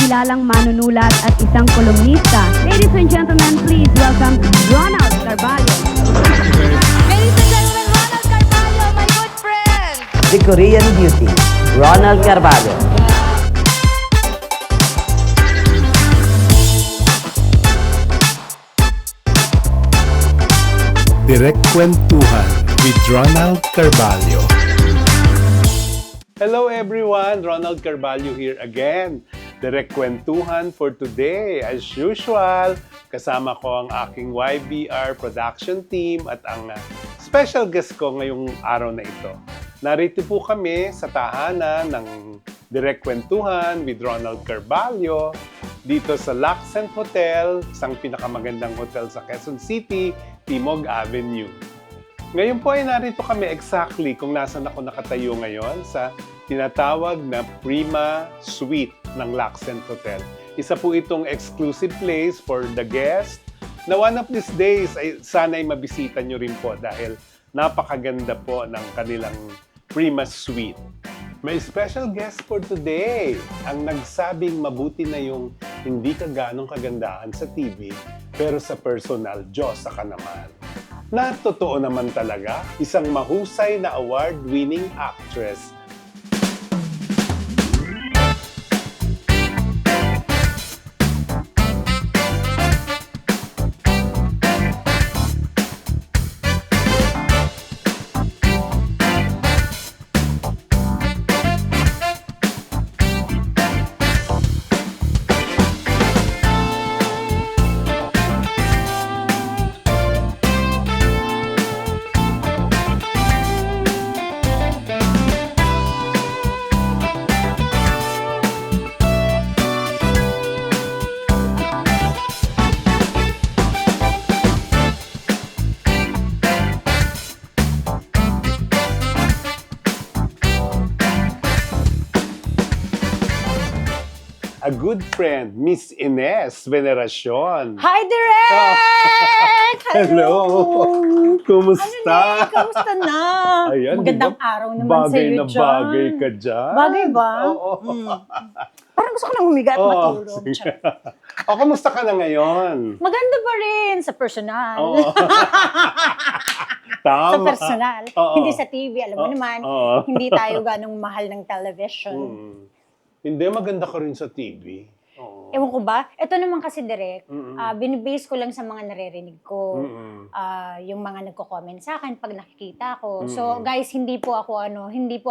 kilalang manunulat at isang kolumnista. Ladies and gentlemen, please welcome Ronald Carvalho. Ladies and gentlemen, Ronald Carvalho, my good friend! The Korean Beauty, Ronald Carvalho. Direct Kwentuhan with Ronald Carvalho. Hello everyone, Ronald Carvalho here again. Direct Kwentuhan for today. As usual, kasama ko ang aking YBR production team at ang special guest ko ngayong araw na ito. Narito po kami sa tahanan ng Direct Kwentuhan with Ronald Carvalho dito sa Laccent Hotel, isang pinakamagandang hotel sa Quezon City, Timog Avenue. Ngayon po ay narito kami exactly kung nasan ako nakatayo ngayon sa tinatawag na Prima Suite ng Laccent Hotel. Isa po itong exclusive place for the guest na one of these days ay sana'y mabisita nyo rin po dahil napakaganda po ng kanilang Prima Suite. May special guest for today. Ang nagsabing mabuti na yung hindi ka ganong kagandahan sa TV, pero sa personal, Diyos ka naman. Na totoo naman talaga, isang mahusay na award-winning actress. A good friend, Miss Ines Veneracion. Hi, Direk! Hello! Kumusta? Kamusta na? Ayan, Magandang di ba? araw naman sa iyo dyan. Bagay ka dyan. Bagay ba? Oo. Parang gusto ko nang humiga at matulog. sige. O, kumusta ka na ngayon? Maganda pa rin sa personal. Oo. Tama. Sa personal. Oo. Hindi sa TV. Alam mo naman, Oo. hindi tayo ganong mahal ng television. Hindi, maganda ka rin sa TV. Oo. Ewan ko ba? Ito naman kasi, Direk, Mm-mm. binibase ko lang sa mga naririnig ko. Mm-mm. Yung mga nagko-comment sa akin pag nakikita ko. Mm-mm. So, guys, hindi po ako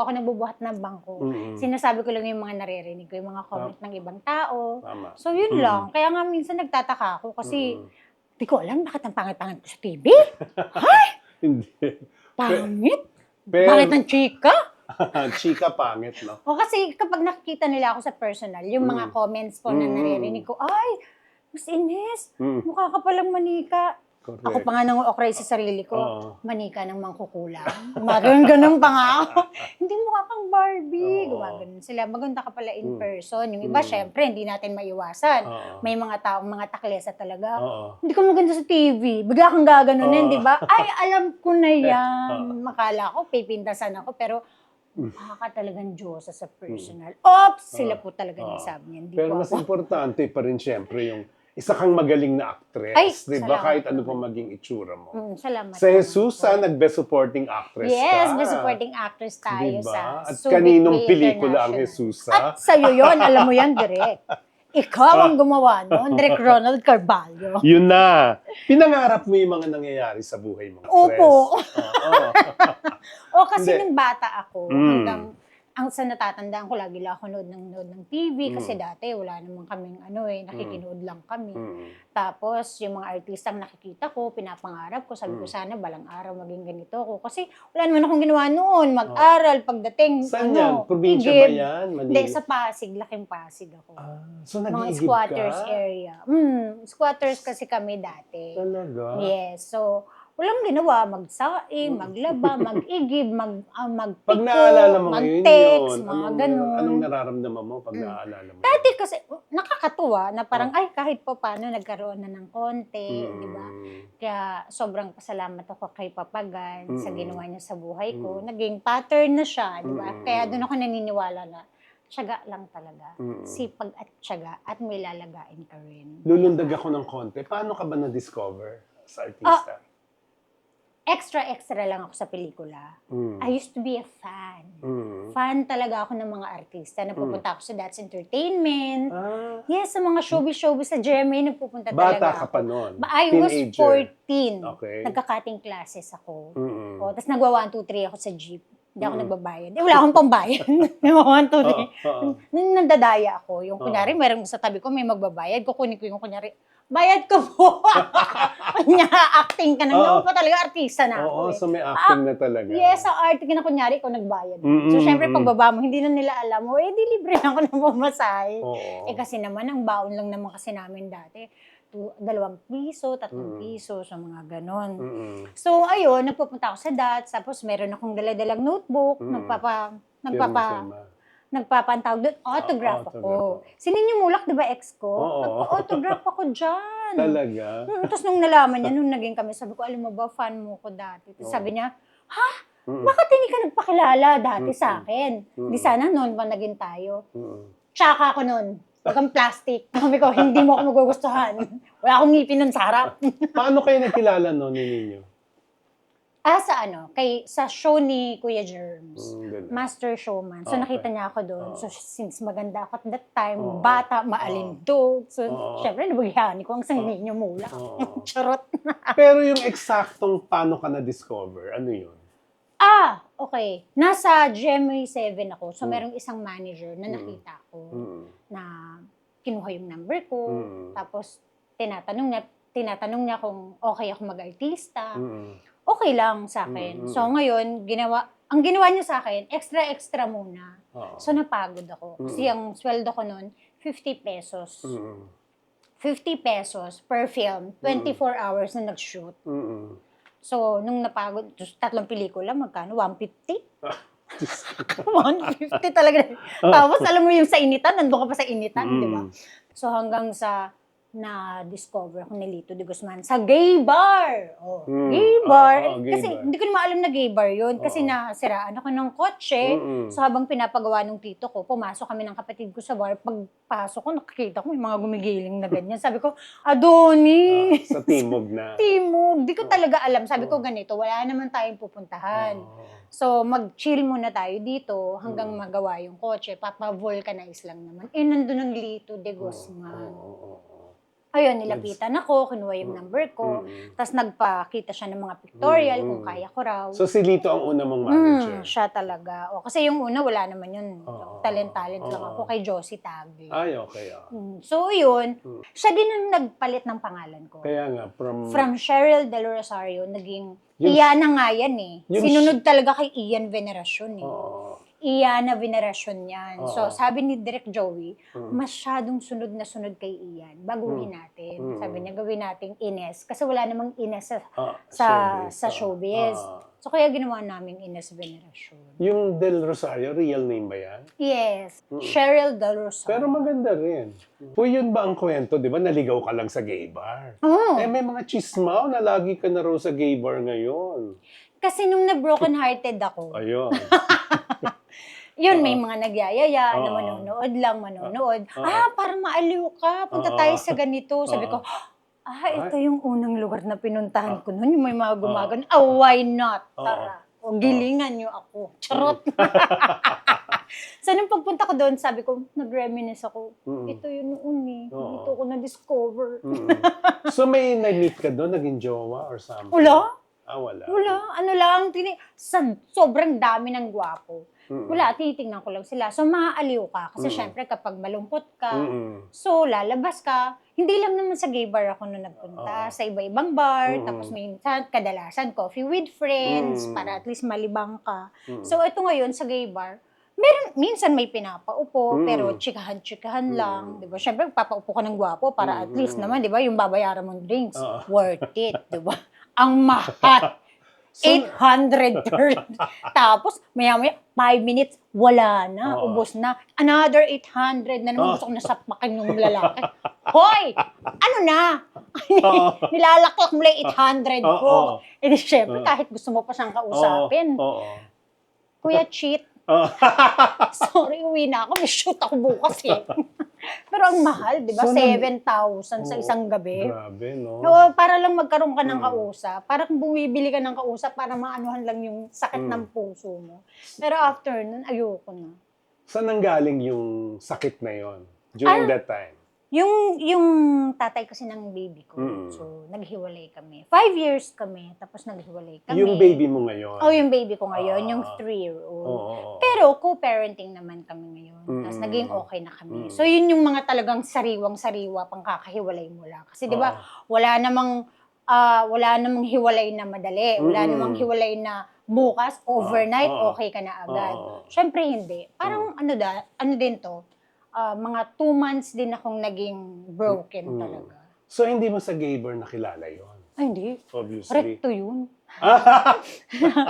nagbubuhat ng bangko. Mm-mm. Sinasabi ko lang yung mga naririnig ko, yung mga comment ng ibang tao. Tama. So, yun lang. Kaya nga minsan nagtataka ako kasi di ko alam bakit ang pangit-pangit ko sa TV. Hindi. Pangit? Pero- Pangit ng chika? Chika pangit, no? O kasi kapag nakikita nila ako sa personal, yung mga comments po na naririnig ko, ay, Miss Ines, mukha ka palang manika. Correct. Ako pa nga nang okray sa sarili ko, Oo. manika ng mangkukulang. Gumagano'n pa nga ako. Hindi mukha kang Barbie. Oo. Gumagano'n sila. Maganda ka pala in person. Yung iba, syempre, hindi natin maiwasan. Oo. May mga taong mga taklesa talaga. Oo. Hindi ka maganda sa TV. Bigla kang gaganunin, Oo. di ba? Ay, alam ko na yan. Makala ko, pipintasan ako, pero mukha ka talagang Diyosa sa personal. Oops! Sila po talaga nagsabi niyan. Hindi Pero po mas ako. importante pa rin siyempre yung isa kang magaling na actress. Ay, Di ba? salamat Kahit ano naman. pa maging itsura mo. Salamat. Sa Jesusa, nag-best supporting actress Yes, ka. best supporting actress tayo Diba? sa At Subic kaninong Way pelikula ang International. Jesusa? At sa'yo yun, alam mo yan, Direk. Ikaw ang gumawa noon, Direk Ronald Carvalho. Yun na. Pinangarap mo yung mga nangyayari sa buhay mo. Opo. Oo. O kasi Hindi. nung bata ako, Mm. hanggang ang sa natatandaan ko, lagi lang ako nood ng TV kasi dati wala naman kaming nakikinood lang kami. Tapos yung mga artistang nakikita ko, pinapangarap ko, sabi ko sana balang araw maging ganito ako. Kasi wala naman akong ginawa noon, mag-aral, pagdating, Saan yan? Probinsya ba igib. yan? Manila? Hindi, sa Pasig, laking Pasig ako. So, Mga nag-iigib squatters ka? area. Squatters kasi kami dati. Talaga? Yes, so walang ginawa, magsaing, maglaba, mag-igib, magpiko, Pag naalala mo ngayon mag-text, yun, mga ganun. anong nararamdaman mo pag naalala mo? Dati kasi nakakatuwa na parang ay kahit pa paano nagkaroon na ng konti, di ba? Kaya sobrang pasalamat ako kay Papagan sa ginawa niya sa buhay ko. Naging pattern na siya, di ba? Kaya doon ako naniniwala na tiyaga lang talaga. Sipag at tiyaga at may lalagain ka rin. Lulundag ako ng konti. Paano ka ba na-discover sa artista? Extra lang ako sa pelikula. I used to be a fan. Fan talaga ako ng mga artista. Nagpupunta ako sa That's Entertainment. Yes, sa mga showbiz sa GMA, nagpupunta talaga Bata ako. ka pa noon? I was Teenager. 14. Okay. Nagka-cutting classes ako. Mm-mm. Tapos nagwa 1, 2, 3 ako sa jeep. Hindi ako nagbabayad. Wala akong pambayad. Nagwa 1, 2, 3. Nandadaya ako. Yung kunyari, meron sa tabi ko, may magbabayad. Kukunin ko yung kunyari, bayad ko po. Kanya, acting ka na. Ako pa talaga, artista na ako. Oo, so may acting na talaga. Yes, sa art, kunyari, ikaw nagbayad. So, syempre, pagbaba mo, hindi na nila alam mo, di libre lang ako ng pumasahe. Kasi naman, ang baon lang naman kasi namin dati. 2 piso, 3 piso, sa mga ganon. So, ayun, nagpupunta ako sa DATS, tapos meron akong dala-dalang notebook, nagpapantawag doon, autograph ako. Sininimulak, di ba, ex ko? Nagpa-autograph ako dyan. Talaga? Tapos nung nalaman niya, nung naging kami, sabi ko, alam mo ba, fan mo ko dati. Tapos sabi niya, ha? Bakit hindi ka nagpakilala dati sa akin? Di sana noon pa naging tayo. Tsaka ako noon. Huwag kang plastic. Sabi ko, hindi mo ako magugustuhan. Wala akong ngipin nun sa harap. Paano kayo nakilala noon ninyo? Sa show ni Kuya Germs. Ganun. Master Showman. So, Okay. nakita niya ako doon. So, since maganda ako at that time, bata, maalindog. So, syempre, nabaghihani ko ang sanay niyo mula. Charot. Pero yung eksaktong paano ka na-discover, ano yun? Okay. Nasa GMA 7 ako. So, merong isang manager na nakita ko na kinuha yung number ko. Tapos, tinatanong niya kung okay ako mag-artista. Okay lang sa akin. So, ngayon, ang ginawa niya sa akin, extra muna. So, napagod ako. Kasi ang sweldo ko noon, 50 pesos. 50 pesos per film, 24 hours na nag-shoot. So, nung napagod, 3 pelikula, magkano? 150? 150 talaga. Tapos, alam mo yung sa initan, nandun ka pa sa initan, di ba? So, hanggang sa na-discover ko ni Lito de Guzman sa gay bar. Gay bar. Gay Kasi bar. hindi ko naman alam na gay bar yun. Kasi nasiraan ako ng kotse. So habang pinapagawa ng tito ko, pumasok kami ng kapatid ko sa bar. Pagpasok ko, nakikita ko may mga gumigiling na ganyan. Sabi ko, Adoni! Sa Timog na. Timog. Di ko talaga alam. Sabi ko ganito, wala naman tayong pupuntahan. So, mag-chill muna tayo dito hanggang magawa yung kotse. Papa-vulcanize lang naman. Nandun ang Lito de Guzman. Ayun, nilapitan ako, kinuha yung number ko, tapos nagpakita siya ng mga pictorial kung kaya ko raw. So si Lito ang una mong manager? Siya talaga. Kasi yung una, wala naman yun. Talent lang ako kay Josie Tagle. Ay, okay. So yun, siya din ang nagpalit ng pangalan ko. Kaya nga, From Cheryl Del Rosario, naging Iana nga yan eh. Sinunod talaga kay Ian Veneracion eh. Iana Veneracion yan. So, sabi ni Direk Joey, masyadong sunod na sunod kay Ian. Baguhin natin. Sabi niya, gawin nating Ines. Kasi wala namang Ines sa showbiz. So, kaya ginawa namin Ines Veneracion. Yung Del Rosario, real name ba yan? Yes. Cheryl Del Rosario. Pero maganda rin. Kung yun ba ang kwento, di ba, naligaw ka lang sa gay bar? May mga chismaw na lagi ka na raw sa gay bar ngayon. Kasi nung na-broken hearted ako, Ayun. yun, may mga nagyayaya na manonood. Parang maaliw ka, punta tayo sa ganito. Sabi ko, ito yung unang lugar na pinuntahan ko noon, yung may mga gumagan. Why not? Tara. Gilingan niyo ako. Charot. So, nung pagpunta ko doon, sabi ko, nag-reminisce ako. Ito yun noon eh. Dito ko na-discover. So, may na-meet ka doon, naging jowa or something? Wala. Wala. Ano lang, sobrang dami ng gwapo. Wala, tinitingnan ko lang sila. So, maaaliw ka. Kasi syempre, kapag malungkot ka, so, lalabas ka. Hindi lang naman sa gay bar ako nung nagpunta. Sa iba-ibang bar. Tapos, minsan, kadalasan, coffee with friends. Para at least malibang ka. So, ito ngayon, sa gay bar, minsan may pinapaupo, pero chikahan lang. Diba? Syempre, papaupo ka ng gwapo para at least naman, diba, yung babayaran mong drinks, worth it. Diba? Ang mahal. 800 Tapos, maya-maya, 5 minutes, wala na, ubos na. Another 800 na naman gusto ko nasapakin ng lalaki. Hoy! Ano na? Nilalaklak mo lang 800 ko. Syempre, kahit gusto mo pa siyang kausapin. Kuya, cheat. Oh. Sorry, uwi na ako. May shoot ako bukas eh. Pero ang mahal, di ba? So, 7,000 sa isang gabi. Grabe, no? Oo, para lang magkaroon ka ng kausap. Parang bumibili ka ng kausap para maanuhan lang yung sakit ng puso mo. Pero after nun, ayoko na. Saan nanggaling yung sakit na yon during that time? Yung tatay kasi ng baby ko, so naghiwalay kami. 5 years kami, tapos naghiwalay kami. Yung baby mo ngayon? Oh, yung baby ko ngayon, yung 3-year-old. Oo. Pero co-parenting naman kami ngayon. Tapos naging okay na kami. So yun yung mga talagang sariwang-sariwa pang kakahiwalay mo lang. Kasi di ba, wala namang hiwalay na madali. Wala namang hiwalay na bukas, overnight, okay ka na agad. Syempre hindi. Parang ano din to, mga 2 months din akong naging broken talaga. So, hindi mo sa gay bar nakilala yon? Ay, hindi. Obviously. Recto yun.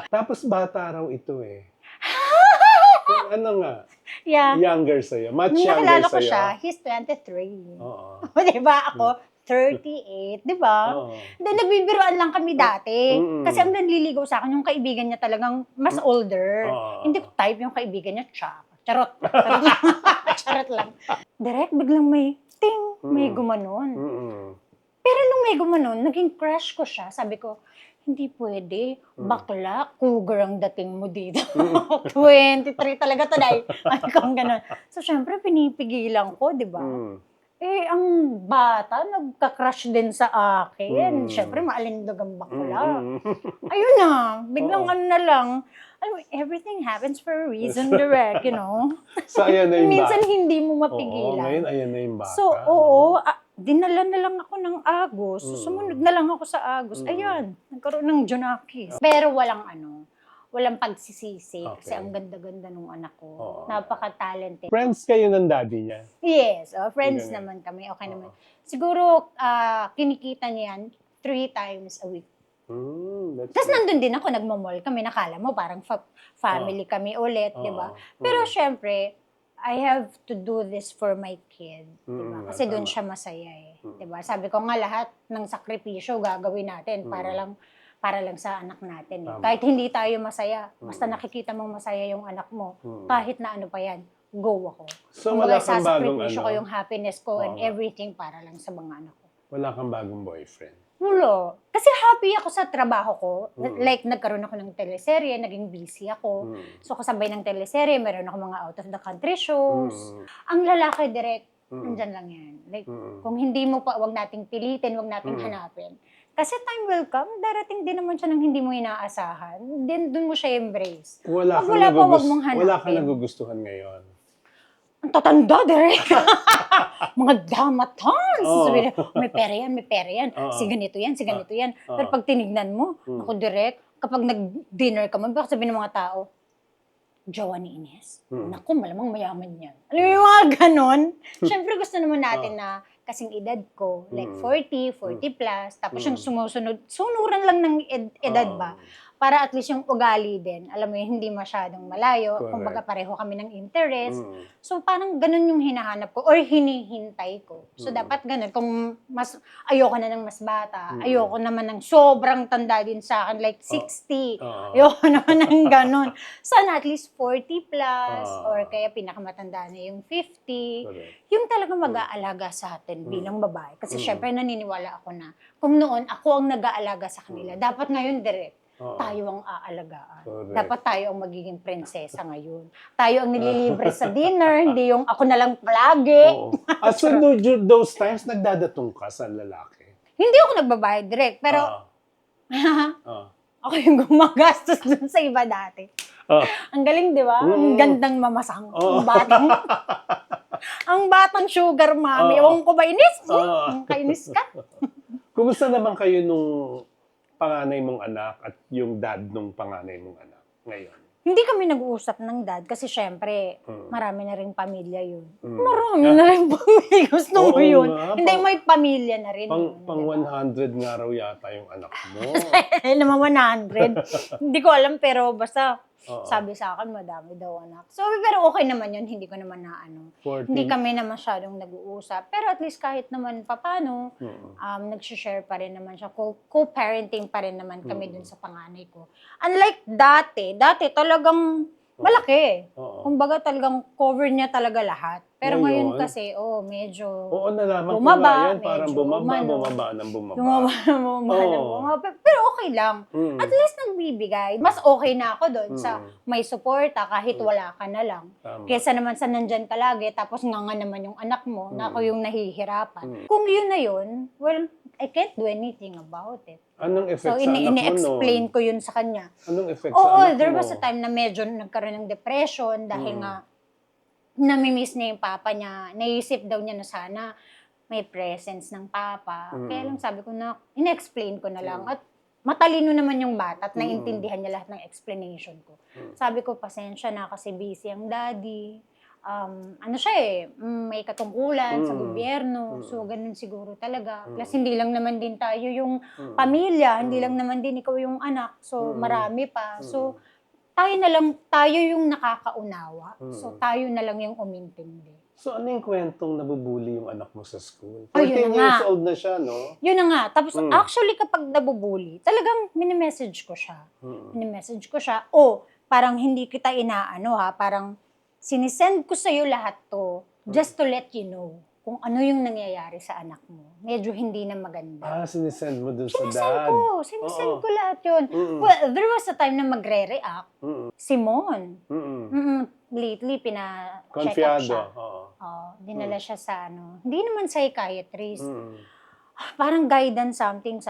Tapos bata raw ito eh. Ano nga? Yeah. Younger sa'yo. Much Nung younger nakilala ko sa'yo. siya, he's 23. Oo. Diba? Ako, 38. Diba? Oo. Then, nagbibiroan lang kami dati. Kasi ang nanliligaw sa akin, yung kaibigan niya talagang mas older. Hindi ko type yung kaibigan niya, Charot. Charot lang. Charot lang. Direct, biglang may ting, may gumanon. Pero nung may gumanon, naging crush ko siya. Sabi ko, hindi pwede. Bakla, cougar ang dating mo dito. 23 talaga to, day. Ay, kung ganun. So, syempre, pinipigilan ko, di ba? Eh, ang bata, nagka-crush din sa akin. Syempre, maalindog ang bakla. Ayun na, biglang ano na lang. Alam mo, everything happens for a reason, direct, you know? So, ayan na yung Minsan bata. hindi mo Oo, mapigilan. ngayon, ayan na yung bata. So, oo, dinala na lang ako ng Agos. Sumunod na lang ako sa Agos. Ayan, nagkaroon ng Junakis. Pero walang pagsisisi. Kasi ang ganda-ganda nung anak ko. Napaka-talented. Friends kayo ng daddy niya? Yes, friends Ganun. naman kami. Okay naman. Siguro, kinikita niyan 3 times a week. Tapos nandun din ako, nagmamall kami, nakala mo parang family kami ulit, di ba? Pero syempre, I have to do this for my kid, di ba? Kasi doon siya masaya eh, di ba? Sabi ko nga lahat ng sakripisyo gagawin natin para lang sa anak natin. Eh. Kahit hindi tayo masaya, basta nakikita mong masaya yung anak mo, kahit na ano pa yan, go ako. So, Kumbaga, wala kang bagong sasakripisyo ko yung happiness ko and everything para lang sa mga anak ko. Wala kang bagong boyfriend? Wala. Kasi happy ako sa trabaho ko. Like, nagkaroon ako ng teleserye, naging busy ako. So, kasabay ng teleserye, meron ako mga out of the country shows. Ang lalaki, direct, nandyan lang yan. Like, kung hindi mo pa, wag nating pilitin, wag nating hanapin. Kasi time will come, darating din naman siya nang hindi mo inaasahan. Then, dun mo siya embrace. Wala Pag wala pa, wag mong hanapin. Wala kang nagugustuhan ngayon? Ang tatanda, direct. Mga damatans. Sabi niya, may pera yan. Si ganito yan. Pero pag tinignan mo, ako direct, kapag nag-dinner ka, baka sabihin ng mga tao, jowa ni Ines. Naku, malamang mayaman yan. Alam mo yung mga ganon? Siyempre gusto naman natin na kasing edad ko, like 40 plus, tapos yung sunuran lang ng edad ba? Para at least yung ugali din, alam mo yun, hindi masyadong malayo, kumbaga pareho kami ng interest. So parang ganun yung hinahanap ko or hinihintay ko. So dapat ganun, kung mas ayoko na ng mas bata, ayoko naman ng sobrang tanda din sa akin, like 60. Ayoko naman ng ganun. Sana at least 40 plus, or kaya pinakamatanda na yung 50. Yung talagang mag-aalaga sa atin bilang babae. Kasi syempre naniniwala ako na kung noon ako ang nag-aalaga sa kanila, dapat ngayon direct. Tayo ang aalagaan. Correct. Dapat tayo ang magiging prinsesa ngayon. Tayo ang nililibre sa dinner, hindi yung ako na lang palagi. So, those times, nagdadatong ka sa lalaki? Hindi ako nagbabayad direct, pero ako yung gumagastos dun sa iba dati. Ang galing, di ba? Ang gandang mamasang. Ang batang sugar mommy. Ewan ko ba, inis? Kainis ka? Kumusta naman kayo nung panganay mong anak at yung dad nung panganay mong anak ngayon? Hindi kami nag-uusap ng dad kasi syempre, marami na rin pamilya yun. Marami na rin pamilya. Gusto mo yun. Hindi, may pamilya na rin. Pang 100 nga raw yata yung anak mo. Naman 100. Hindi ko alam, pero basta sabi sa akin, madami daw anak. So, pero okay naman yun. Hindi ko naman na 14. Hindi kami na masyadong nag-uusap. Pero at least kahit naman papano, nag-share pa rin naman siya. Co-parenting pa rin naman kami dun sa panganay ko. Unlike dati talagang Malaki. Oo. Kumbaga talagang cover niya talaga lahat. Pero Ngayon? ngayon kasi, medyo Oo, nalaman ko bumaba, nga yan. Parang medyo umano. bumaba ng bumaba. bumaba. Oo. Pero okay lang. Mm. At least nagbibigay. Mas okay na ako doon sa may suporta kahit wala ka na lang. Tama. Kesa naman sa nandyan ka lagi, tapos nga naman yung anak mo, na ako yung nahihirapan. Kung yun na yun, well, I can't do anything about it. Anong effect So, sa anak mo ini-explain nun? ko yun sa kanya. Anong effect sa Oo, anak there mo? was a time na medyo nagkaroon ng depression dahil nga namimiss niya yung papa niya. Naisip daw niya na sana may presence ng papa. Kaya lang sabi ko na, in-explain ko na lang. At matalino naman yung bata at naintindihan niya lahat ng explanation ko. Sabi ko, pasensya na kasi busy ang daddy. May katungkulan sa gobyerno. So, ganun siguro talaga. Plus, hindi lang naman din tayo yung pamilya. Hindi lang naman din ikaw yung anak. So, marami pa. So, tayo yung nakakaunawa. So, tayo na lang yung umintindi. So, ano yung kwentong nabubuli yung anak mo sa school? Ayun 14 na years nga. old na siya, no? Yun na nga. Tapos, actually, kapag nabubuli, talagang mini-message ko siya. Mini-message ko siya. Parang hindi kita inaano ha. Parang, sinisend ko sa'yo lahat to just to let you know kung ano yung nangyayari sa anak mo. Medyo hindi na maganda. Sinisend mo dun sa dad. Sinisend ko lahat yun. Well, there was a time na magre-react. Simon. Lately, pina-check up Confiado. siya. Dinala siya sa hindi naman psychiatrist. Parang guidance something.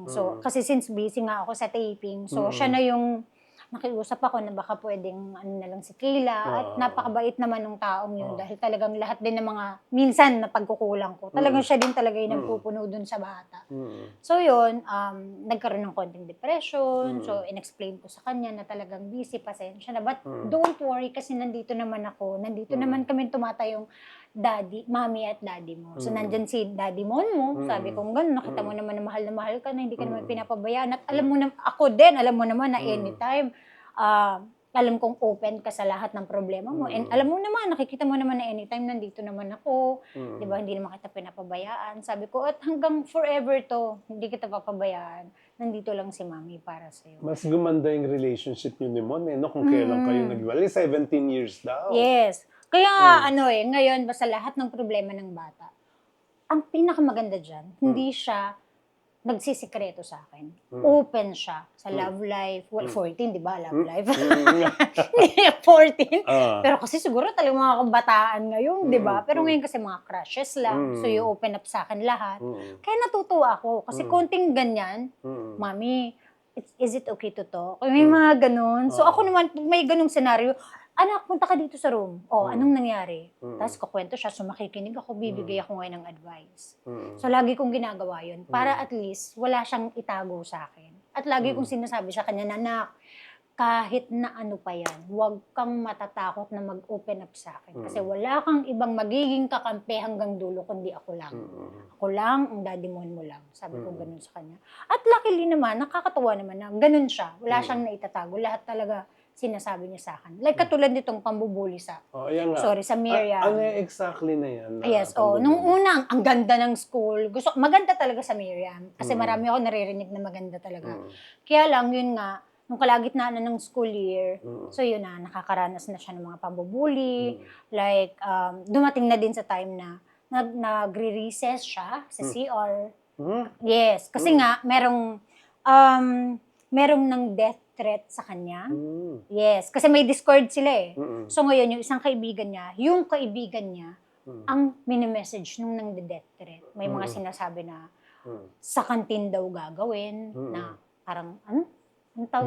So, kasi since busy nga ako sa taping, so siya na yung nakiusap ako na baka pwedeng na lang si Kayla at napakabait naman ng taong yun dahil talagang lahat din ng mga minsan na pagkukulang ko. Talagang siya din talaga yung nagpupuno dun sa bata. So yun, nagkaroon ng konting depression. So in-explain ko sa kanya na talagang busy, pasensya na. But don't worry kasi nandito naman ako. Nandito naman kami tumatayong mami at daddy mo. So nandyan si daddy mo. Sabi ko, gano'n, nakita mo naman na mahal ka na, hindi ka naman pinapabayaan. At alam mo na, ako din, alam mo naman na anytime, alam kong open ka sa lahat ng problema mo. And alam mo naman, nakikita mo naman na anytime nandito naman ako. Di ba, hindi naman kita pinapabayaan. Sabi ko, at hanggang forever to, hindi kita papabayaan. Nandito lang si mami para sa'yo. Mas gumanda yung relationship niyo ni Mon, no? Kung kailan kayo nagwalay. 17 years daw. Yes. Kaya ngayon, basta lahat ng problema ng bata, ang pinakamaganda dyan, hindi siya nagsisikreto sa akin. Open siya sa love life. Well, 14, di ba? Love life. Hindi, 14. Pero kasi siguro talagang mga kabataan ngayon, di ba? Pero ngayon kasi mga crushes lang. So, you open up sa akin lahat. Kaya natutuwa ako. Kasi konting ganyan, Mami, is it okay to talk? May mga ganun. So, ako naman, may ganung senaryo, anak, punta ka dito sa room. Anong nangyari? Tapos kukwento siya, so makikinig ako, bibigay ako ngayon ng advice. So lagi kong ginagawa yun, para at least wala siyang itago sa akin. At lagi kong sinasabi sa kanya na, anak, kahit na ano pa yan, huwag kang matatakot na mag-open up sa akin. Kasi wala kang ibang magiging kakampi hanggang dulo, kundi ako lang. Ako lang, ang daddy mo lang. Sabi ko ganun sa kanya. At luckily naman, nakakatawa naman na ganun siya. Wala siyang naitatago. Lahat talaga sinasabi niya sa akin. Like katulad nitong pambubuli sa, Ayan nga. sorry, sa Miriam. Ano exactly na yan? Yes, nung una, ang ganda ng school. Maganda talaga sa Miriam. Kasi marami ako naririnig na maganda talaga. Kaya lang, yun nga, nung kalagitnaan na ng school year, so yun na, nakakaranas na siya ng mga pambubuli. Like, dumating na din sa time na nagre-recess siya sa CR. Yes, kasi nga, merong ng death threat sa kanya. Yes, kasi may Discord sila eh. So ngayon, yung isang kaibigan niya, ang mini-message nung nang-death threat. May mga sinasabi na sa kantin daw gagawin, na parang,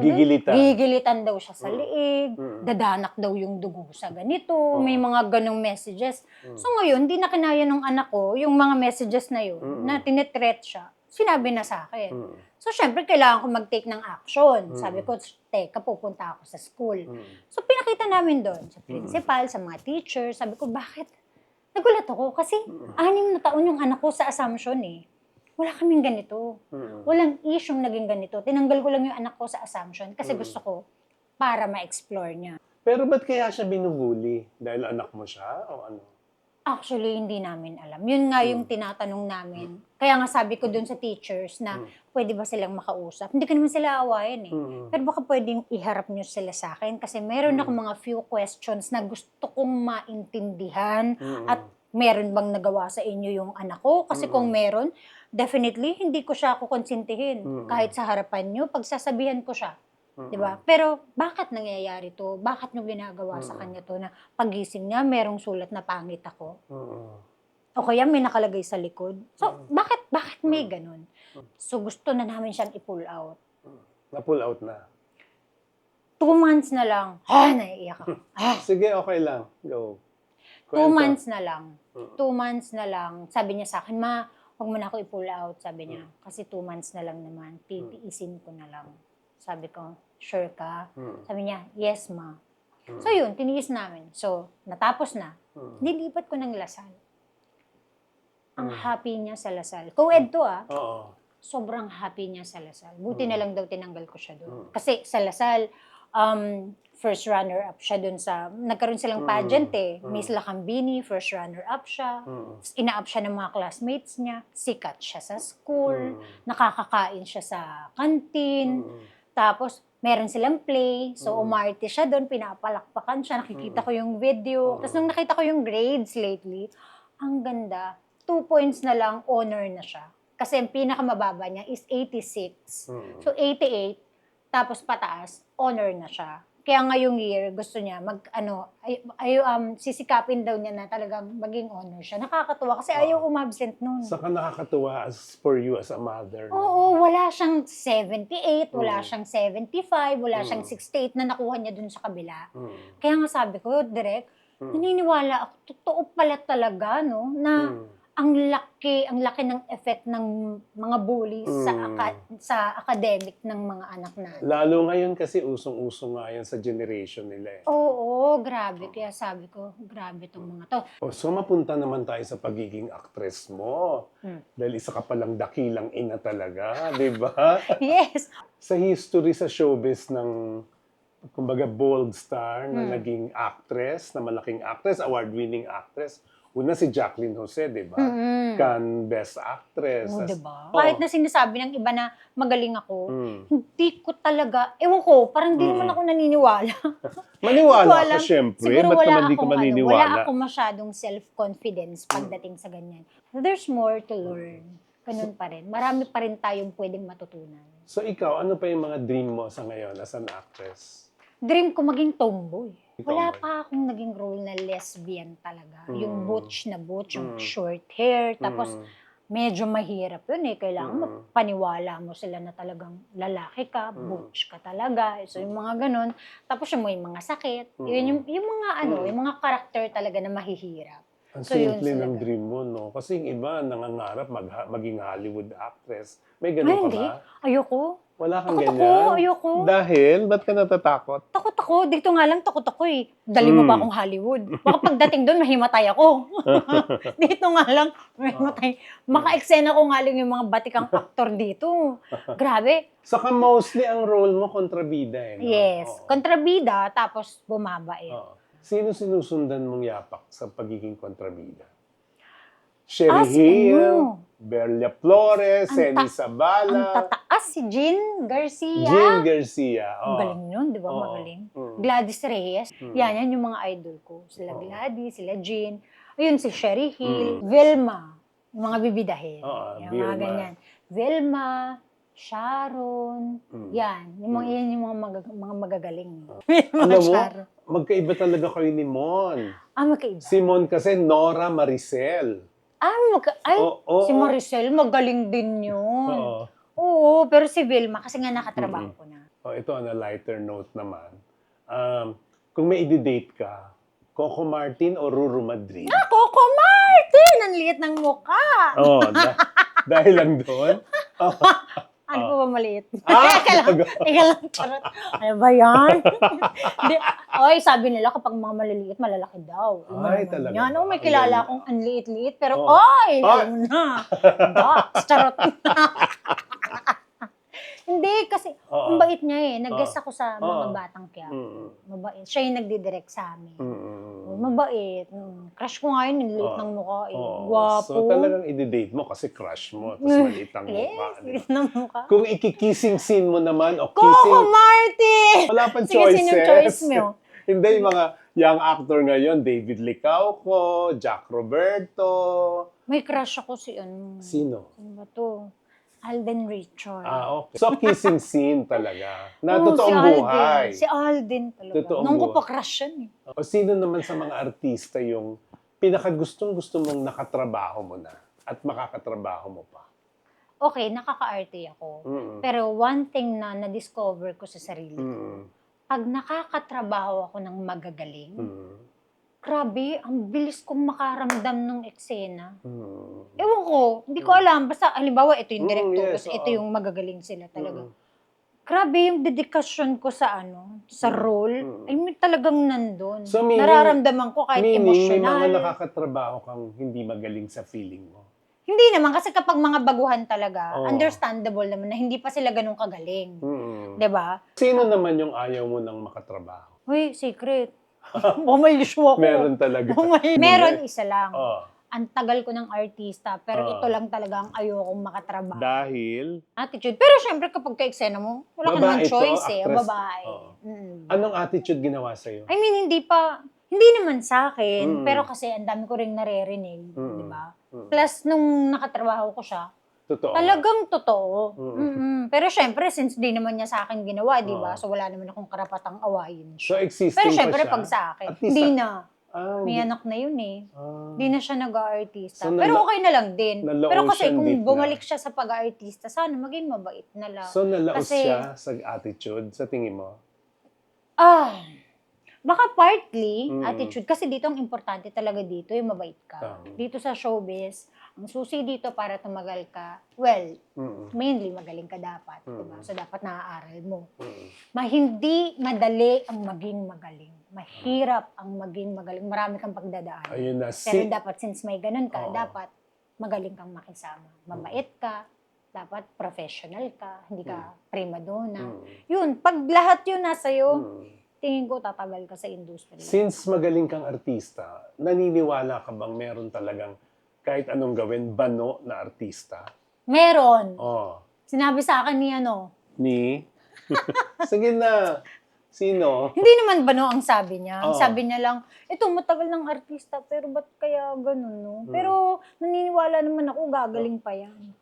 Gigilitan daw siya sa liig, dadanak daw yung dugo sa ganito, may mga ganong messages. So ngayon, di na kinaya ng anak ko yung mga messages na yun, na tinitreat siya, sinabi na sa akin. So syempre, kailangan ko mag-take ng action. Sabi ko, teka, pupunta ako sa school. So pinakita namin doon, sa principal, sa mga teachers, sabi ko, bakit? Nagulat ako kasi 6 na taon yung anak ko sa Assumption eh. Wala kaming ganito. Walang isyong naging ganito. Tinanggal ko lang yung anak ko sa Assumption kasi gusto ko para ma-explore niya. Pero ba't kaya siya binubuli? Dahil anak mo siya o ano? Actually, hindi namin alam. Yun nga yung tinatanong namin. Kaya nga sabi ko dun sa teachers na pwede ba silang makausap. Hindi ko naman sila awayan eh. Pero baka pwedeng iharap nyo sila sa akin kasi meron ako mga few questions na gusto kong maintindihan at meron bang nagawa sa inyo yung anak ko? Kasi kung meron, definitely hindi ko siya kukonsintihin. Kahit sa harapan nyo, pagsasabihan ko siya. Diba? Pero bakit nangyayari to? Bakit nyo ginagawa sa kanya to na pagising niya, merong sulat na pangit ako? O kaya may nakalagay sa likod. So, bakit may ganun? So, gusto na namin siyang i-pull out. Na-pull out na. 2 months na lang. Naiiyak ako. Sige, okay lang. Go. 2 months na lang. 2 months na lang. Sabi niya sa akin, ma, huwag mo na ako i-pull out. Sabi niya. Kasi 2 months na lang naman. Titiisin ko na lang. Sabi ko, sure ka? Sabi niya, yes, ma. So yun, tiniis namin. So, natapos na. Nilipat ko ng Lasal. Ang happy niya sa Lasal. Co-ed to Oo. Sobrang happy niya sa Lasal. Buti na lang daw tinanggal ko siya doon. Kasi sa Lasal, first runner-up siya doon sa, nagkaroon silang pageant Miss Lakambini, first runner-up siya. Ina-up siya ng mga classmates niya. Sikat siya sa school. Nakakakain siya sa canteen. Tapos, meron silang play. So, umarte siya doon. Pinapalakpakan siya. Nakikita ko yung video. Tapos, nung nakita ko yung grades lately, ang ganda. 2 points na lang, honor na siya. Kasi ang pinakamababa niya is 86. So, 88. Tapos, pataas, honor na siya. Kaya ngayong year, gusto niya sisikapin daw niya na talagang maging honor siya. Nakakatuwa kasi ayaw umabsent nun. Saka nakakatuwa as for you as a mother. Oo, wala siyang 78, wala siyang 75, wala siyang 68 na nakuha niya dun sa kabila. Kaya nga sabi ko, Direk, naniniwala ako, totoo pala talaga, no, na ang laki ng effect ng mga bullies sa academic ng mga anak natin. Lalo ngayon kasi usong-uso nga yan sa generation nila eh. Oo, grabe. Kaya sabi ko, grabe tong mga to. So mapunta naman tayo sa pagiging actress mo. Dahil isa ka palang dakilang ina talaga, di ba? Yes. Sa history sa showbiz ng kumbaga bold star na naging actress, na malaking actress, award-winning actress. Una si Jacqueline Jose, di ba? Kan Best Actress. Oo, diba? Kahit na sinasabi ng iba na magaling ako, hindi ko talaga, ewan ko, parang di naman ako naniniwala. Maniwala ka, syempre. Siguro Ba't naman di ka maniniwala? wala akong masyadong self-confidence pagdating sa ganyan. There's more to learn. Ganun pa rin. Marami pa rin tayong pwedeng matutunan. So ikaw, ano pa yung mga dream mo sa ngayon as an actress? Dream ko maging tomboy. Wala Tomboy. pa akong naging role na lesbian talaga. Yung butch na butch, yung short hair, tapos medyo mahirap yun eh. Kailangan mapaniwala mo sila na talagang lalaki ka, butch ka talaga. So yung mga ganun. Tapos yung may mga sakit. Yun yung mga yung mga karakter talaga na mahihirap. Ang So, yun simple ng talaga. dream mo, no? Kasi yung iba, nangangarap maging Hollywood actress. May Ay, ganun ka hindi. ba? Ayoko. Wala kang Takot ganyan? ako, ayoko. Dahil? Ba't ka natatakot? Takot ako. Dito nga lang takot ako eh. Dali mo ba akong Hollywood? Baka pagdating doon, mahimatay ako. Dito nga lang, mahimatay. Maka-eksena ko nga lang yung mga batikang aktor dito. Grabe. Saka mostly ang role mo kontrabida eh, no? Yes. Oo. Kontrabida, tapos bumabait. Oo. Sino sinusundan mong yapak sa pagiging kontrabida? Sherry Hill, Berlia Flores, Senny Ang Sabala, tataas si Jean Garcia. Jean Garcia. Ang Oo. galing nun, di ba? Oo. Magaling. Gladys Reyes. Yan yung mga idol ko. Sila Gladys, sila Jean. Ayun, si Sherry Hill. Vilma. Yung mga bibidahin. Oo, Yung mga Vilma. ganyan. Vilma, Sharon. Yan. Yan yung mga magagaling. Mga Alam mo, Sharon. magkaiba talaga kayo ni Mon. Magkaiba. Si Mon kasi Nora Maricel. Si Maricel, magaling din yun. Oo. Oo, pero si Vilma, kasi nga nakatrabaho ko na. Ito on a lighter note naman. Kung may i-date ka, Coco Martin o Ruru Madrid? Coco Martin! Ang liit ng mukha! Dahil lang doon? Ano po ba maliit? Ah! Teka lang, charot. Ano ba yan? Oy, sabi nila kapag mga maliliit, malalaki daw. Ay, talaga Yan. ba? May kilala akong ang liit-liit, pero Oh. oy, alam mo na. Docs, charot. Hindi, kasi ang bait niya eh. Nag-guest ako sa mga batang Quiapo. Mabait. Siya yung nagdidirect sa amin. Mabait. Crush ko nga yun, yung liit ng mukha eh. Oo. Gwapo. So talagang i-date mo kasi crush mo. Tapos maliit ang mukha. Yes, di ba? liit ng mukha. Kung ikikissing scene mo naman o Coco kissing, Martin! wala pang Sige, choices. sino yung choice mo? Hindi, yung mga young actor ngayon, David Licauco, Jack Roberto. May crush ako si ano. Sino? Ano ba to? Alden Richard. Okay. So, kissing scene talaga. Na Oo, totoong si Alden. buhay. Si Alden talaga. Totoong Nung ko buhay. pa crush yan eh. O sino naman sa mga artista yung pinakagustong-gusto mong nakatrabaho mo na at makakatrabaho mo pa? Okay, nakaka-arte ako. Mm-mm. Pero one thing na na-discover ko sa sarili ko, Mm-mm. pag nakakatrabaho ako ng magagaling, Mm-mm. grabe, ang bilis kong makaramdam ng eksena. Mm-mm. Ewan ko, hindi ko alam. Basta, halimbawa, ito yung director, yes, kasi ito oo. yung magagaling sila talaga. Mm-mm. Grabe yung dedikasyon ko sa sa role, ay may talagang nandun. So, meaning- Nararamdaman ko kahit Meaning, may emosyonal. mga nakakatrabaho kang hindi magaling sa feeling mo. Hindi naman, kasi kapag mga baguhan talaga, Oo. understandable naman na hindi pa sila ganun kagaling. Mm-mm. 'Di ba? Sino naman yung ayaw mo nang makatrabaho? Uy, secret. Bumaylisyo ako. Meron talaga. Meron isa lang. Oh. Ang tagal ko ng artista, pero Oo. ito lang talaga ang ayokong makatrabaho. Dahil, Attitude. Pero syempre kapag ka-eksena mo, wala ka Babae naman to, choice eh. O actress. babae. Oo. Mm. anong attitude ginawa sa'yo? I mean, hindi naman sa akin, Mm. pero kasi ang dami ko ring naririnig, Mm. di ba? Mm. Plus, nung nakatrabaho ko siya, Totoo. talagang totoo. Mm. Mm-mm. Pero syempre, since di naman niya sa akin ginawa, di ba? Oo. So wala naman akong karapatang awayin So, siya. existing Pero pa syempre, siya? pag sa akin, At least hindi na. hindi. May anak na yun eh. Ah. Hindi na siya nag-aartista. So, pero okay na lang din. nala- Pero kasi ocean kung deep na. bumalik siya sa pag-aartista, sana maging mabait na lang. So, nalaos Kasi- siya sa attitude, sa tingin mo? Baka partly Mm. attitude. Kasi dito ang importante talaga dito, yung mabait ka. Tama. Dito sa showbiz, ang susi dito para tumagal ka, well, Mm. mainly magaling ka dapat. Mm. Diba? So dapat naaaral mo. Mm. Hindi madali ang maging magaling. Mahirap ang maging magaling. Marami kang pagdadaan. Ayun na. Pero dapat since may ganun ka, Oo. dapat magaling kang makisama. Mabait ka, dapat professional ka, hindi ka prima donna. Mm. Yun, pag lahat yun nasa'yo, Mm. tingin ko tatagal ka sa industry. Since magaling kang artista, naniniwala ka bang meron talagang kahit anong gawin, bano na artista? Meron. Oh. Sinabi sa akin ni ano, Ni? Sige na. Sino? hindi naman ba no ang sabi niya? Ang Oo. sabi niya lang, ito matagal ng artista, pero ba't kaya ganun, no? Pero naniniwala naman ako, gagaling pa yan.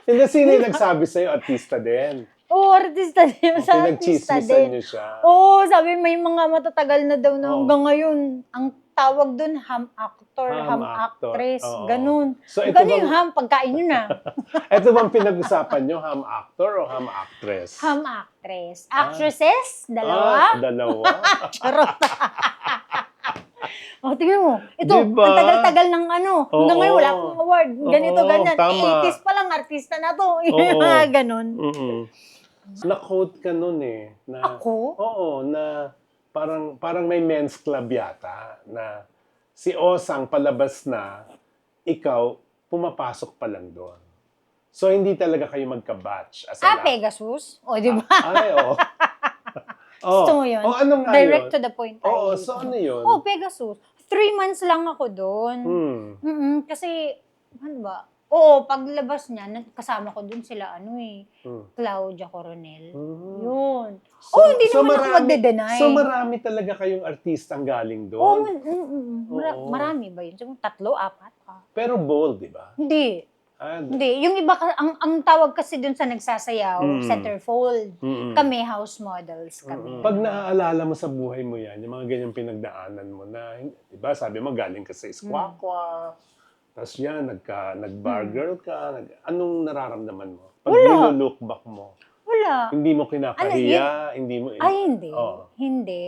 Hindi, sino yung nagsabi sa'yo? Artista din. Oo, artista din. Sa artista Pinag-chismisan din. niyo siya. Oo, sabi may mga matatagal na daw na Oo. hanggang ngayon. Ang tawag dun, ham actor, Ham ham actor. actress, Oo. ganun. So, ito Ganun bang- yung ham, pagkain yun na. Ito bang pinag-usapan niyo? Ham actor o ham actress? Ham actress. Actresses, dalawa. Dalawa. Charot. O, tingnan mo. Ito, Diba? ang tagal-tagal ng ano. Hanggang Oo. ngayon, wala akong award. Ganito, Oo, ganyan. tama. 80s pa lang, artista na to. Oo. Mga ganun. Mm-mm. Na-quote ka nun eh. Na, Ako? Oo, na parang may men's club yata na si Osang palabas na, ikaw pumapasok pa lang doon. So, hindi talaga kayo magka-batch. As an Pegasus? O, di ba? Ay, oo. Gusto mo yun? Oh, ano nga Direct yun? to the point. Oo, tayo. so ano yun? Oh, Pegasus. 3 months lang ako doon. Hmm. Kasi, ano ba? Oo, paglabas niya, kasama ko doon sila, Claudia Coronel. Mhm. Yun. Hindi naman ako magde-deny. So marami talaga kayong artistang galing Oo, doon. Oo. marami ba yun? Siguro 3, 4. Pero bold, di ba? Hindi. Ah, Hindi. Yung iba, ang tawag kasi dun sa nagsasayaw, centerfold. mm-mm. Kami, house models kami. Pag naaalala mo sa buhay mo yan, yung mga ganyang pinagdaanan mo na, di ba, sabi mo galing ka sa Iskwakwa, tapos yan, nag-bar girl ka, anong nararamdaman mo? Pag nilo-look back mo, Wala. hindi mo kinakahiya, hindi mo... Ay, hindi. Oo. Hindi.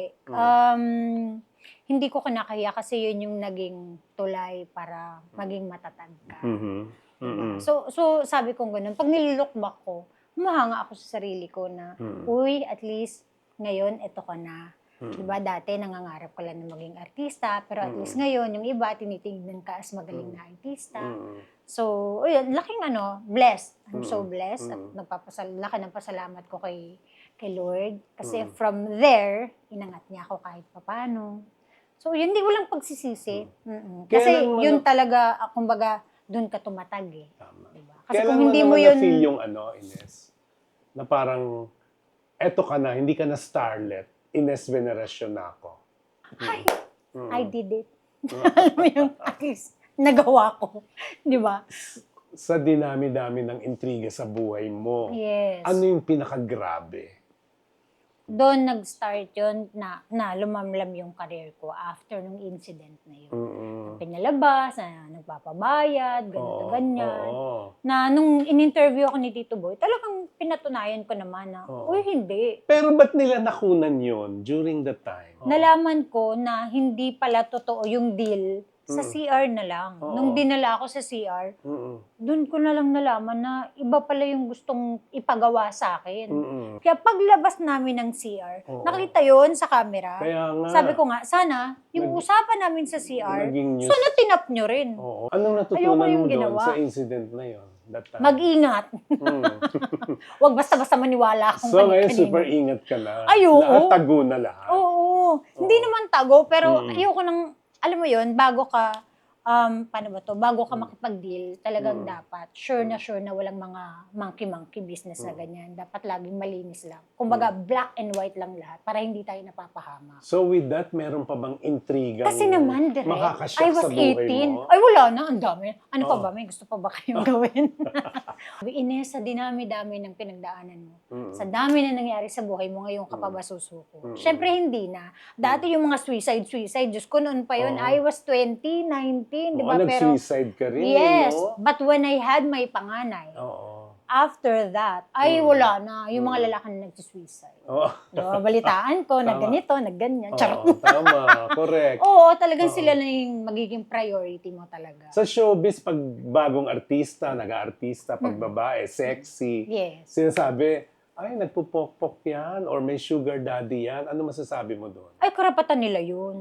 Hindi ko kinakahiya kasi yun yung naging tulay para maging matatag ka. Mhm. Mm-mm. So sabi ko ganun, pag nilook back ko, humahanga ako sa sarili ko na, uy, at least ngayon, eto ka na. Diba, dati nangangarap ka lang na maging artista, pero at least ngayon, yung iba, tinitignan ka as magaling na artista. So, yun, laking blessed. I'm so blessed. At laki ng pasalamat ko kay Lord. Kasi from there, inangat niya ako kahit papano. So, yun, hindi walang pagsisisi. Kailan Kasi mo yun talaga, kumbaga, doon ka tumatag eh. Tama. Diba? Kasi Kailan kung hindi mo naman yun... na-feel yung Ines, na parang, eto ka na, hindi ka na starlet, Ines Veneracion na ako. Ay, I did it. Alam mo yung, at least, nagawa ko. Di ba? Sa dinami-dami ng intriga sa buhay mo, Yes. ano yung pinakagrabe? Doon nag-start yun na lumamlam yung career ko after nung incident na yun. Pinalabas, na nagpapabayad, ganito, ganyan. Oo. Na nung in-interview ako ni Tito Boy, talagang pinatunayan ko naman na, uy, hindi. Pero ba't nila nakunan yun during the time? Nalaman ko na hindi pala totoo yung deal sa CR na lang. Nung dinala ako sa CR, doon ko na lang nalaman na iba pala yung gustong ipagawa sa akin. Kaya paglabas namin ng CR, nakita yon sa camera. Kaya nga. Sabi ko nga, sana yung usapan namin sa CR, Naging news. sana tinap nyo rin. Oo. Anong Ayoko natutunan yung mo doon ginawa. sa incident na yun? That time? Mag-ingat. Huwag basta-basta maniwala kung So ngayon, kanino. super ingat ka na. Ay, oo. Lahat tago na lahat. Oo. Hindi naman tago, pero ayoko nang, alam mo yun, bago ka, paano ba to? Bago ka makipag-deal, talagang dapat, sure na walang mga monkey-monkey business na ganyan. Dapat laging malinis lang. Kumbaga, black and white lang lahat para hindi tayo napapahama. So with that, meron pa bang intriga? Kasi naman, direct, makakashock I was sa buhay 18. mo? Ay, wala na, ang dami. Ano pa ba? May gusto pa ba kayong gawin? Ines, sa dinami-dami ng pinagdaanan mo, sa dami na nangyari sa buhay mo, ngayon ka pa ba susuko? Siyempre, hindi na. Dati yung mga suicide, Diyos ko, noon pa yun, I was 20, 19, di ba? Pero, nag-suicide ka rin, yes, no? but when I had my panganay, Oo. after that, ay wala na, yung mga lalaki na nag-suicide. Oo. Diba? Balitaan ko, na ganito, na ganyan, charot. Oo, tama, correct. Oo, talagang sila na yung magiging priority mo talaga. Sa showbiz, pag bagong artista, nag-aartista, pag babae, sexy, Yes. sinasabi, ay, nagpupokpok yan, or may sugar daddy yan. Ano masasabi mo doon? Ay, karapatan nila yun.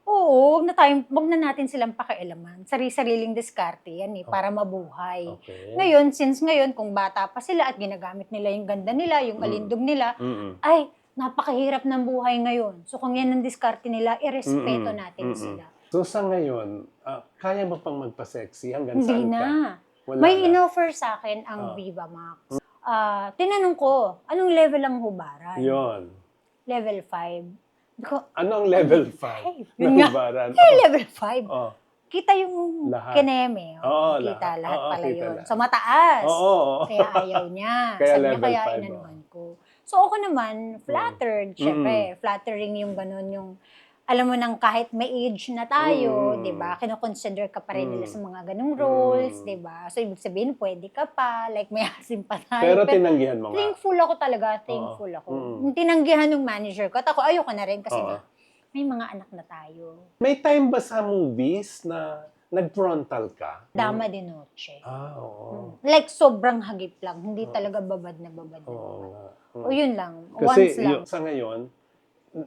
Oo, wag na natin silang pakialaman. Sari-sariling diskarte yan para mabuhay. Okay. Ngayon, since ngayon, kung bata pa sila at ginagamit nila yung ganda nila, yung alindog nila, ay, napakahirap ng buhay ngayon. So, kung yan ang diskarte nila, irespeto natin sila. So sa ngayon, kaya mo pang magpa-sexy hanggang Hindi saan ka? na. Wala May na. inoffer sa akin ang Viva Max. Tinanong ko, anong level ang hubaran? Yun. Level 5. Ko, Ano ang level 5 Ay, na yun nga. hubaran? level 5. Oh. Kita yung Lahat. kineme. Oo, Kita lahat. lahat Oo, pala kita yun. lahat. So, mataas. Oo. Kaya ayaw niya. Kaya Sabi niya, level kaya 5, inanuhan ko. So, ako naman, flattered. Siyempre, flattering yung ganun, yung, alam mo nang kahit may age na tayo, di ba? Kinoconsider ka pa rin nila sa mga ganung roles, di ba? So, ibig sabihin, pwede ka pa. Like, may asim pa tayo. Pero tinanggihan mo nga. Thankful ako talaga. Thankful ako. Yung tinanggihan ng manager ko. At ako, ayoko na rin kasi nga, may mga anak na tayo. May time ba sa movies na nag-frontal ka? Dama de noche. Oo. Like, sobrang hagip lang. Hindi talaga babad na babad na Oo babad. nga. O yun lang. Kasi Once lang. sa ngayon,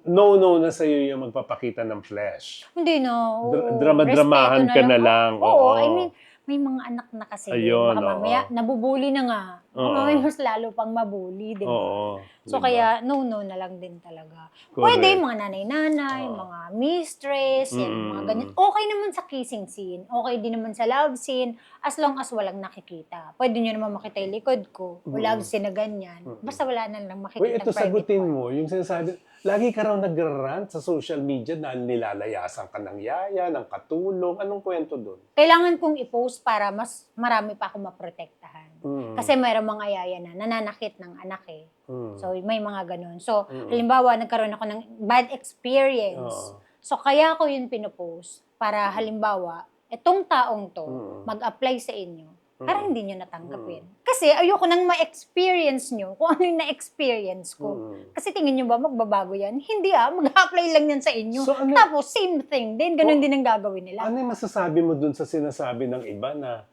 no na sa'yo yung magpapakita ng flesh. Hindi no. Oo. Drama-dramahan Respeto ka na lang. Oo. Oo. I mean, may mga anak na kasi. Ayun, Baka mamaya, oo. nabubuli na nga. Oo. Mamaya mas lalo pang mabuli, di ba? Oo. So, Diba? kaya, no na lang din talaga. Correct. Pwede yung mga nanay-nanay, mga mistress, yan, mga ganyan. Okay naman sa kissing scene. Okay din naman sa love scene, as long as walang nakikita. Pwede nyo naman makita yung likod ko, o love scene na ganyan. Basta wala na lang makikita. Wait, ito sagutin mo. Yung sinasabi, lagi ka raw nag-rant sa social media na nilalayasan ka ng yaya, ng katulong. Anong kwento doon? Kailangan kong i-post para mas marami pa akong maprotektahan. Kasi mayroong mga yaya na nananakit ng anak eh. So, may mga ganun. So, halimbawa, nagkaroon ako ng bad experience. So, kaya ko yun pinopost para halimbawa, itong taong to, mag-apply sa inyo para hindi nyo natanggapin. Kasi ayoko nang ma-experience nyo kung ano yung na-experience ko. Kasi tingin nyo ba magbabago yan? Hindi mag-apply lang yan sa inyo. So, ano- Tapos, same thing din. Ganun din ang gagawin nila. Ano yung masasabi mo dun sa sinasabi ng iba na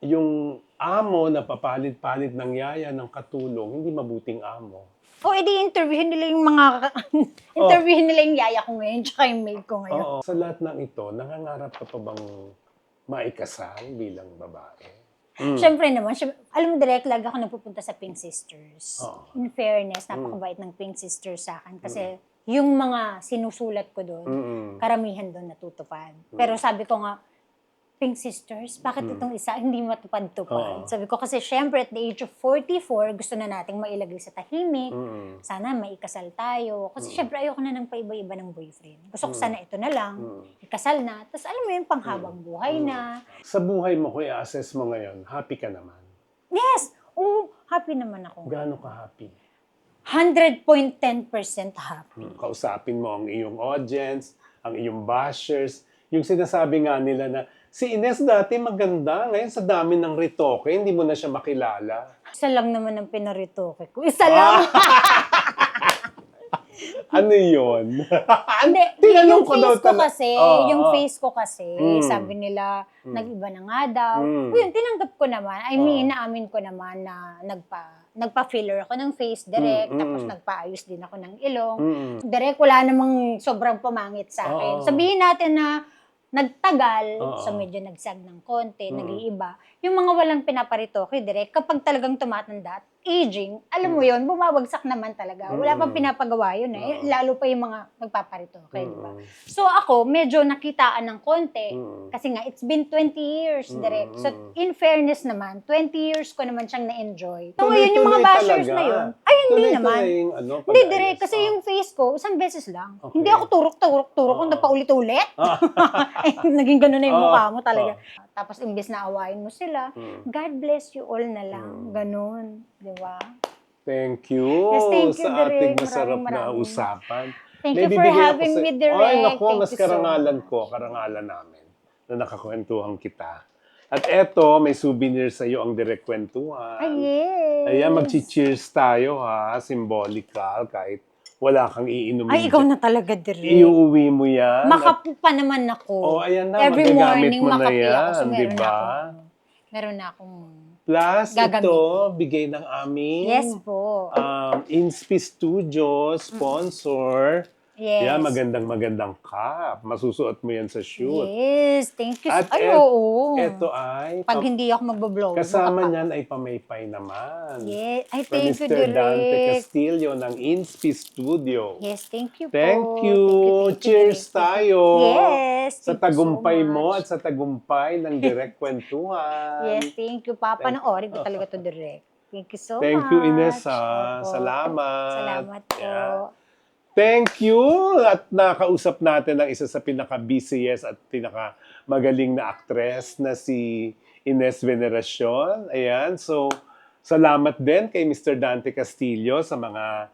yung amo na papalit-palit ng yaya, ng katulong, hindi mabuting amo? O, edi interviewin nila yung mga... interviewin nila yung yaya ko ngayon, tsaka yung maid ko ngayon. Oo. Sa lahat ng ito, nangangarap ka pa bang maikasal bilang babae? Siyempre naman, alam mo, direct lagi ako nagpupunta sa Pink Sisters. Oo. In fairness, napakabait ng Pink Sisters sa akin kasi yung mga sinusulat ko doon, karamihan doon natutupad. Pero sabi ko nga, Pink Sisters, bakit itong isa hindi matupad-tupad? Sabi ko kasi syempre at the age of 44, gusto na nating mailagay sa tahimik. Sana maikasal tayo. Kasi syempre ayoko na ng paiba-iba ng boyfriend. Gusto ko sana ito na lang, ikasal na. Tapos alam mo yun, panghabang buhay na. Sa buhay mo, kung i-assess mo ngayon, happy ka naman? Yes! Oo, happy naman ako. Gaano ka happy? 100.10% happy. Kausapin mo ang iyong audience, ang iyong bashers. Yung sinasabi nga nila na, si Ines dati maganda, ngayon sa dami ng retoke, hindi mo na siya makilala. Isa lang naman ang pinaritoke ko. Isa lang! Ano yun? Hindi, Tinanong yung ko daw face ko tala- kasi, yung face ko kasi, sabi nila, nag-iba na nga daw. Yun, tinanggap ko naman. I mean, naamin ko naman na nagpa-filler ako ng face direct, tapos nagpaayos din ako ng ilong. Direct, wala namang sobrang pumangit sa akin. Sabihin natin na nagtagal, so medyo nagsag ng konti, nag-iiba. Yung mga walang pinaparitoke direct, kapag talagang tumatanda at aging, alam mo yun, bumabagsak naman talaga. Wala pang pinapagawa yun eh. Lalo pa yung mga nagpaparitoke, di ba? So ako, medyo nakitaan ng konti. Kasi nga, it's been 20 years direct. So in fairness naman, 20 years ko naman siyang na-enjoy. So ngayon, yung mga Tuloy-tuloy bashers talaga. na yun, ay hindi Tuloy-tuloy naman. yung ano, Hindi pag-ayos. direct, kasi yung face ko, isang beses lang. Okay. Hindi ako turok-turok kung napaulit-ulit. Eh, naging gano'n na yung mukha mo talaga. Tapos imbes na awayin mo sila, God bless you all na lang. Ganon. Di ba? Thank you, Yes, thank you, sa ating Direk. masarap na Maraming. usapan. Thank May you for bibigyan ako having sa- me, Direk. Ay, naku, Thank mas you so karangalan much. ko, karangalan namin na nakakwentuhan kita. At eto, may souvenir sa iyo ang Direk Kwentuhan. Ay, yes. Ayan, mag-cheers tayo ha, symbolical, kahit wala kang iinumin. Ay, ikaw na talaga, Direk. Iuwi mo yan. Makapu pa naman ako. Oh, ayan na, Every magagamit morning, mo na makape ako. yan, So, meron diba? meron na akong... Plus, Gagamitin. ito, bigay ng aming Yes po. Inspi Studio, sponsor. Yes. Yeah, magandang cup. Masusuot mo yan sa shoot. Yes, thank you. At Ay, oo. Ito ay, Pag hindi ako magbablog. kasama niyan ay pamaypay naman. Yes. Ay, From thank you, Mr. Dante Direk. Castillo ng Inspi Studio. Yes, thank you po. Thank you. Thank you, Cheers Direk. tayo. Yes. Sa thank you so tagumpay mo much. at sa tagumpay ng Direk Kwentuhan. Yes, thank you. Papanoorin ko talaga to direct. Thank you so much. Thank you, Ines. Ha. Opo. Salamat. Salamat po. Yeah. Thank you! At nakausap natin ang isa sa pinaka-busiest at pinaka-magaling na actress na si Ines Veneracion. Ayan, so salamat din kay Mr. Dante Castillo sa mga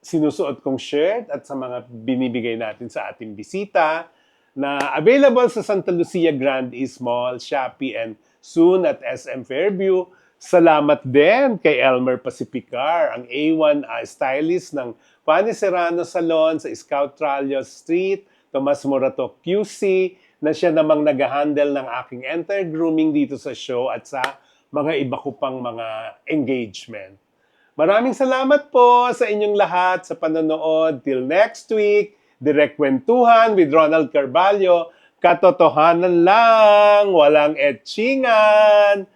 sinusuot kong shirt at sa mga binibigay natin sa ating bisita na available sa Santa Lucia Grand East Mall, Shopee, and soon at SM Fairview. Salamat din kay Elmer Pacificar, ang A1 stylist ng Fanny Serrano Salon sa Scout Tralio Street, Tomas Morato QC, na siya namang nag-handle ng aking entire grooming dito sa show at sa mga iba ko pang mga engagement. Maraming salamat po sa inyong lahat sa panonood. Till next week, Direk Kwentuhan with Ronald Carvalho. Katotohanan lang, walang etchingan.